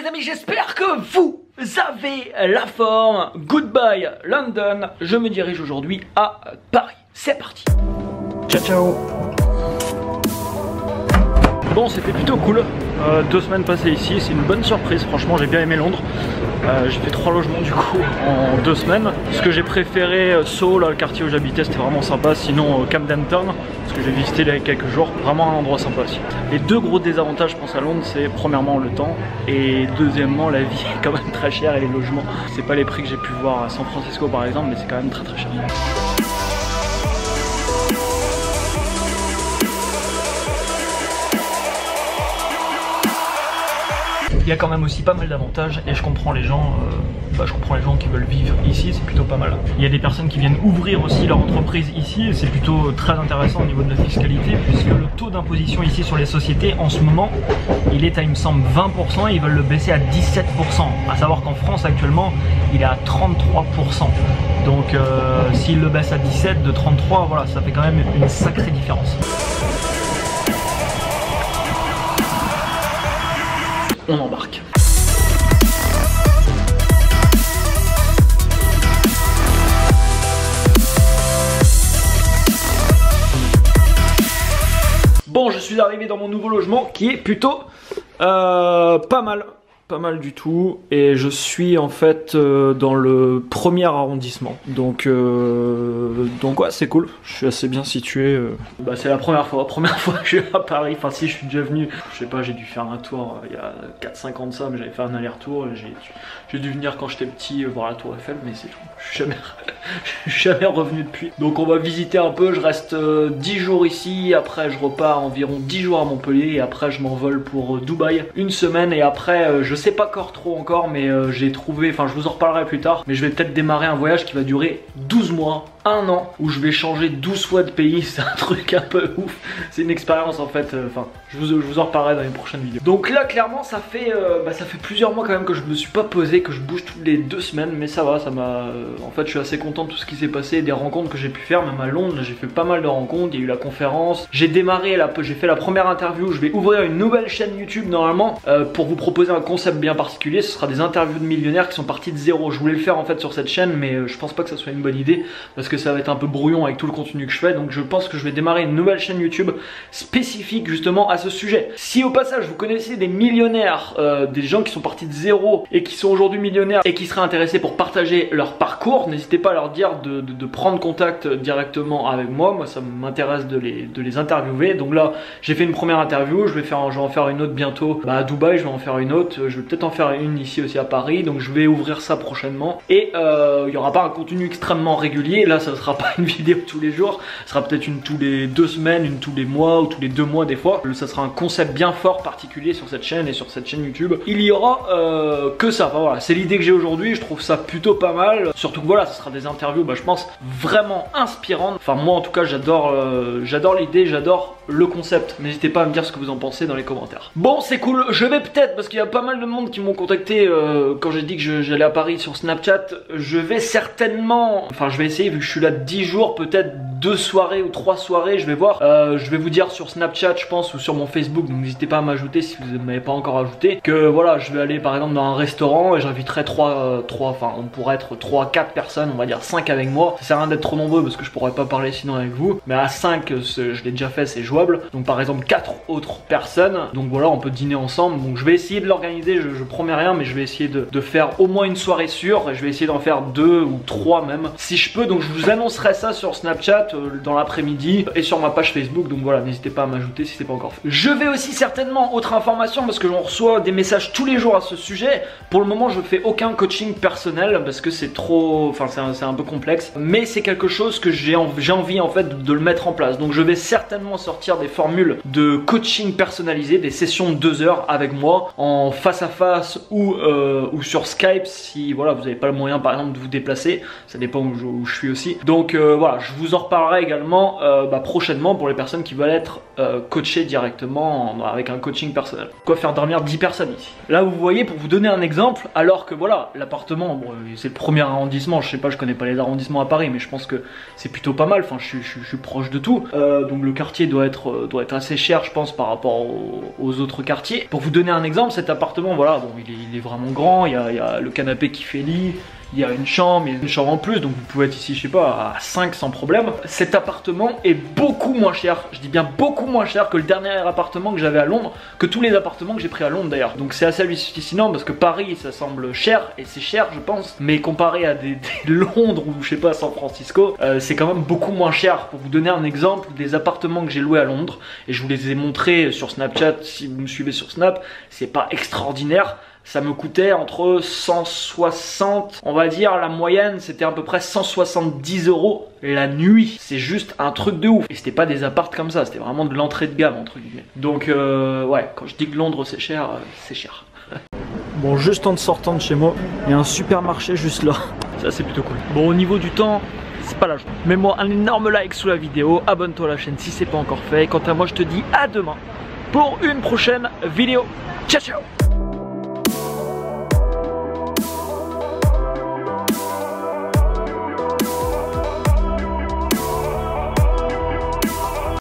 les amis, j'espère que vous avez la forme. Goodbye London, je me dirige aujourd'hui à Paris. C'est parti. Ciao ciao. Bon, c'était plutôt cool, 2 semaines passées ici, c'est une bonne surprise, franchement j'ai bien aimé Londres. J'ai fait 3 logements du coup en 2 semaines. Ce que j'ai préféré, Soho, là, le quartier où j'habitais, c'était vraiment sympa. Sinon Camden Town, ce que j'ai visité il y a quelques jours, vraiment un endroit sympa aussi. Les 2 gros désavantages je pense à Londres, c'est premièrement le temps et deuxièmement la vie est quand même très chère et les logements. C'est pas les prix que j'ai pu voir à San Francisco par exemple, mais c'est quand même très très cher. Il y a quand même aussi pas mal d'avantages et je comprends les gens, qui veulent vivre ici, c'est plutôt pas mal. Il y a des personnes qui viennent ouvrir aussi leur entreprise ici et c'est plutôt très intéressant au niveau de la fiscalité puisque le taux d'imposition ici sur les sociétés en ce moment il est à il me semble 20% et ils veulent le baisser à 17%. À savoir qu'en France actuellement il est à 33%. Donc s'ils le baissent à 17 de 33, voilà, ça fait quand même une sacrée différence. On embarque. Bon, je suis arrivé dans mon nouveau logement qui est plutôt pas mal du tout, et je suis en fait dans le 1er arrondissement, donc ouais, c'est cool, je suis assez bien situé. C'est la première fois que je suis à Paris, enfin si je suis déjà venu, je sais pas, j'ai dû faire un tour il y a 4-5 ans de ça, mais j'avais fait un aller-retour, j'ai dû venir quand j'étais petit voir la tour Eiffel, mais c'est tout, je suis jamais revenu depuis. Donc on va visiter un peu, je reste 10 jours ici, après je repars environ 10 jours à Montpellier, et après je m'envole pour Dubaï, une semaine, et après je sais pas encore, mais j'ai trouvé, enfin je vous en reparlerai plus tard, mais je vais peut-être démarrer un voyage qui va durer 12 mois, 1 an, où je vais changer 12 fois de pays, c'est un truc un peu ouf, c'est une expérience en fait, je vous en reparlerai dans les prochaines vidéos. Donc là clairement ça fait plusieurs mois quand même que je me suis pas posé, que je bouge toutes les 2 semaines, mais ça va, en fait je suis assez content de tout ce qui s'est passé, des rencontres que j'ai pu faire, même à Londres, j'ai fait pas mal de rencontres, il y a eu la conférence, j'ai fait la première interview, je vais ouvrir une nouvelle chaîne YouTube normalement, pour vous proposer un concept bien particulier, ce sera des interviews de millionnaires qui sont partis de zéro. Je voulais le faire en fait sur cette chaîne, mais je pense pas que ça soit une bonne idée parce que ça va être un peu brouillon avec tout le contenu que je fais, donc je pense que je vais démarrer une nouvelle chaîne YouTube spécifique justement à ce sujet. Si au passage vous connaissez des millionnaires, des gens qui sont partis de zéro et qui sont aujourd'hui millionnaires et qui seraient intéressés pour partager leur parcours, n'hésitez pas à leur dire de prendre contact directement avec moi. Moi ça m'intéresse de les interviewer. Donc là j'ai fait une première interview, je vais en faire une autre bientôt à Dubaï, je vais en faire une autre, je vais peut-être en faire une ici aussi à Paris, donc je vais ouvrir ça prochainement, et il n'y aura pas un contenu extrêmement régulier, là ça ne sera pas une vidéo tous les jours, ça sera peut-être une tous les 2 semaines, une tous les mois ou tous les 2 mois des fois, ça sera un concept bien fort particulier sur cette chaîne et sur cette chaîne YouTube, il y aura que ça, enfin, voilà, c'est l'idée que j'ai aujourd'hui, je trouve ça plutôt pas mal, surtout que voilà, ce sera des interviews, je pense vraiment inspirantes, enfin moi en tout cas j'adore l'idée, j'adore le concept, n'hésitez pas à me dire ce que vous en pensez dans les commentaires. Bon c'est cool, je vais peut-être, parce qu'il y a pas mal de monde qui m'ont contacté quand j'ai dit que j'allais à Paris sur Snapchat, je vais certainement, je vais essayer, vu que je suis là 10 jours, peut-être 2 soirées ou 3 soirées, je vais voir, je vais vous dire sur Snapchat je pense, ou sur mon Facebook, donc n'hésitez pas à m'ajouter si vous ne m'avez pas encore ajouté, que voilà, je vais aller par exemple dans un restaurant et j'inviterai on pourrait être 3-4 personnes, on va dire 5 avec moi, ça sert à rien d'être trop nombreux parce que je pourrais pas parler sinon avec vous, mais à 5 je l'ai déjà fait, c'est jouable, donc par exemple 4 autres personnes, donc voilà, on peut dîner ensemble, donc je vais essayer de l'organiser, je promets rien, mais je vais essayer de faire au moins une soirée sûre, et je vais essayer d'en faire 2 ou 3 même, si je peux, donc je vous annoncerai ça sur Snapchat dans l'après-midi et sur ma page Facebook, donc voilà, n'hésitez pas à m'ajouter si c'est pas encore fait. Je vais aussi certainement, autre information, parce que j'en reçois des messages tous les jours à ce sujet, pour le moment je fais aucun coaching personnel, parce que c'est trop, c'est un peu complexe, mais c'est quelque chose que j'ai envie en fait de le mettre en place, donc je vais certainement sortir des formules de coaching personnalisé, des sessions de 2 heures avec moi, en face à face ou sur Skype si voilà, vous n'avez pas le moyen par exemple de vous déplacer, ça dépend où je suis aussi, donc voilà, je vous en reparle parlerai également prochainement pour les personnes qui veulent être coachées directement avec un coaching personnel. Quoi faire dormir 10 personnes ici. Là vous voyez, pour vous donner un exemple, alors que voilà, l'appartement, bon, c'est le premier arrondissement, je sais pas, je connais pas les arrondissements à Paris, mais je pense que c'est plutôt pas mal, enfin je suis proche de tout. Donc le quartier doit être assez cher, je pense, par rapport aux autres quartiers. Pour vous donner un exemple, cet appartement, voilà, bon, il est vraiment grand, il y a le canapé qui fait lit, il y a une chambre en plus, donc vous pouvez être ici, je sais pas, à 5 sans problème. Cet appartement est beaucoup moins cher, je dis bien beaucoup moins cher que le dernier appartement que j'avais à Londres, que tous les appartements que j'ai pris à Londres d'ailleurs. Donc c'est assez hallucinant parce que Paris ça semble cher, et c'est cher je pense, mais comparé à des Londres ou je sais pas, San Francisco, c'est quand même beaucoup moins cher. Pour vous donner un exemple, des appartements que j'ai loués à Londres, et je vous les ai montrés sur Snapchat si vous me suivez sur Snap, c'est pas extraordinaire. Ça me coûtait entre 160, on va dire la moyenne c'était à peu près 170 € la nuit. C'est juste un truc de ouf. Et c'était pas des apparts comme ça, c'était vraiment de l'entrée de gamme entre guillemets. Donc ouais, quand je dis que Londres c'est cher, c'est cher. Bon, juste en sortant de chez moi, il y a un supermarché juste là. Ça c'est plutôt cool. Bon, au niveau du temps, c'est pas la joie. Mets-moi un énorme like sous la vidéo, abonne-toi à la chaîne si c'est pas encore fait. Quant à moi, je te dis à demain pour une prochaine vidéo. Ciao ciao.